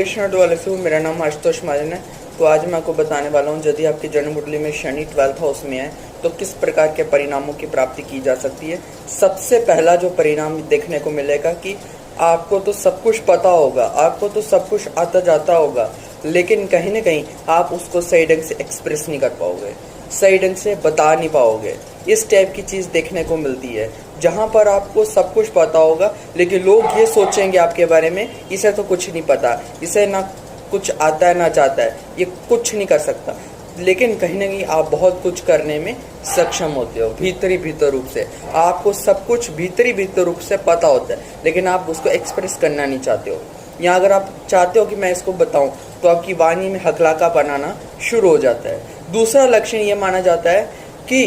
कृष्णा डोले से मेरा नाम आशुतोष महाजन है। तो आज मैं आपको बताने वाला हूँ, यदि आपकी जन्म कुंडली में शनि 12th हाउस में है तो किस प्रकार के परिणामों की प्राप्ति की जा सकती है। सबसे पहला जो परिणाम देखने को मिलेगा कि आपको तो सब कुछ पता होगा, आपको तो सब कुछ आता जाता होगा, लेकिन कहीं ना कहीं आप उसको सही ढंग से एक्सप्रेस नहीं कर पाओगे, सही ढंग से बता नहीं पाओगे। इस टाइप की चीज़ देखने को मिलती है, जहाँ पर आपको सब कुछ पता होगा लेकिन लोग ये सोचेंगे आपके बारे में, इसे तो कुछ नहीं पता, इसे ना कुछ आता है ना जाता है, ये कुछ नहीं कर सकता। लेकिन कहीं ना कहीं आप बहुत कुछ करने में सक्षम होते हो। भीतर रूप से आपको सब कुछ भीतर रूप से पता होता है, लेकिन आप उसको एक्सप्रेस करना नहीं चाहते हो। या अगर आप चाहते हो कि मैं इसको बताऊं तो आपकी वाणी में हकलाका बनाना शुरू हो जाता है। दूसरा लक्षण ये माना जाता है कि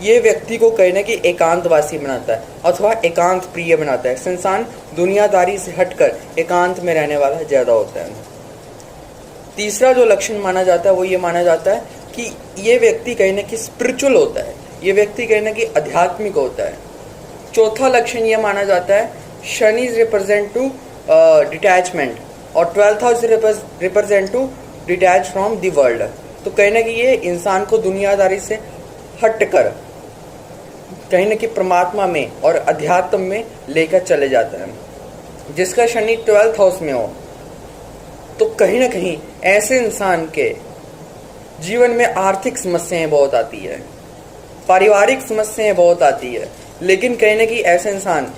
ये व्यक्ति को कहीं ना कहीं एकांतवासी बनाता है अथवा एकांत प्रिय बनाता है। इंसान दुनियादारी से हटकर एकांत में रहने वाला ज़्यादा होता है। तीसरा जो लक्षण माना जाता है वो ये माना जाता है कि ये व्यक्ति कहीं ना कहीं स्पिरिचुअल होता है, ये व्यक्ति कहीं ना कहीं आध्यात्मिक होता है। चौथा लक्षण ये माना जाता है शनि रिप्रेजेंट टू डिटैचमेंट और 12th house represent to detach from the world. तो कहीं ना कहीं ये इंसान को दुनियादारी से हटकर कहीं ना कहीं परमात्मा में और अध्यात्म में लेकर चले जाता है। जिसका शनि 12th हाउस में हो तो कहीं ना कहीं ऐसे इंसान के जीवन में आर्थिक समस्याएं बहुत आती है, पारिवारिक समस्याएं बहुत आती है, लेकिन कहीं ना कहीं ऐसे इंसान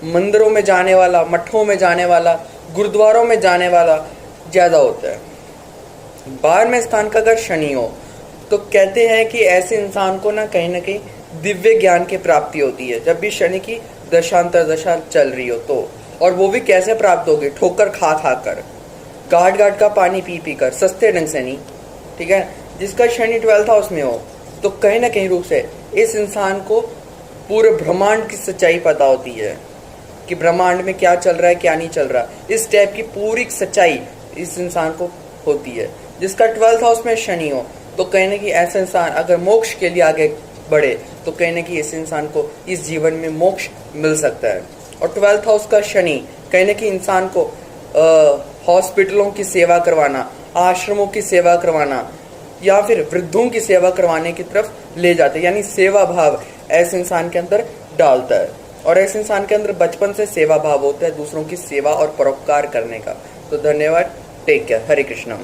मंदिरों में जाने वाला, मठों में जाने वाला, गुरुद्वारों में जाने वाला ज़्यादा होता है। 12वें स्थान का अगर शनि हो तो कहते हैं कि ऐसे इंसान को ना कहीं दिव्य ज्ञान की प्राप्ति होती है, जब भी शनि की दशांतर दशा चल रही हो तो। और वो भी कैसे प्राप्त होगी? ठोकर खा खा कर, गाट का पानी पी पी कर, सस्ते ढंग से नहीं, ठीक है। जिसका शनि 12th हाउस में हो तो कहीं ना कहीं रूप से इस इंसान को पूरे ब्रह्मांड की सच्चाई पता होती है कि ब्रह्मांड में क्या चल रहा है, क्या नहीं चल रहा। इस टाइप की पूरी सच्चाई इस इंसान को होती है। जिसका 12th हाउस में शनि हो तो कहीं ना कहीं ऐसा इंसान अगर मोक्ष के लिए आगे बढ़े तो कहीं ना कहीं इस इंसान को इस जीवन में मोक्ष मिल सकता है। और 12th हाउस का शनि कहीं ना कहीं इंसान को हॉस्पिटलों की सेवा करवाना, आश्रमों की सेवा करवाना या फिर वृद्धों की सेवा करवाने की तरफ ले जाते हैं, यानी सेवा भाव ऐसे इंसान के अंदर डालता है। और ऐसे इंसान के अंदर बचपन से सेवा भाव होता है, दूसरों की सेवा और परोपकार करने का। तो धन्यवाद, टेक केयर, हरे कृष्णा।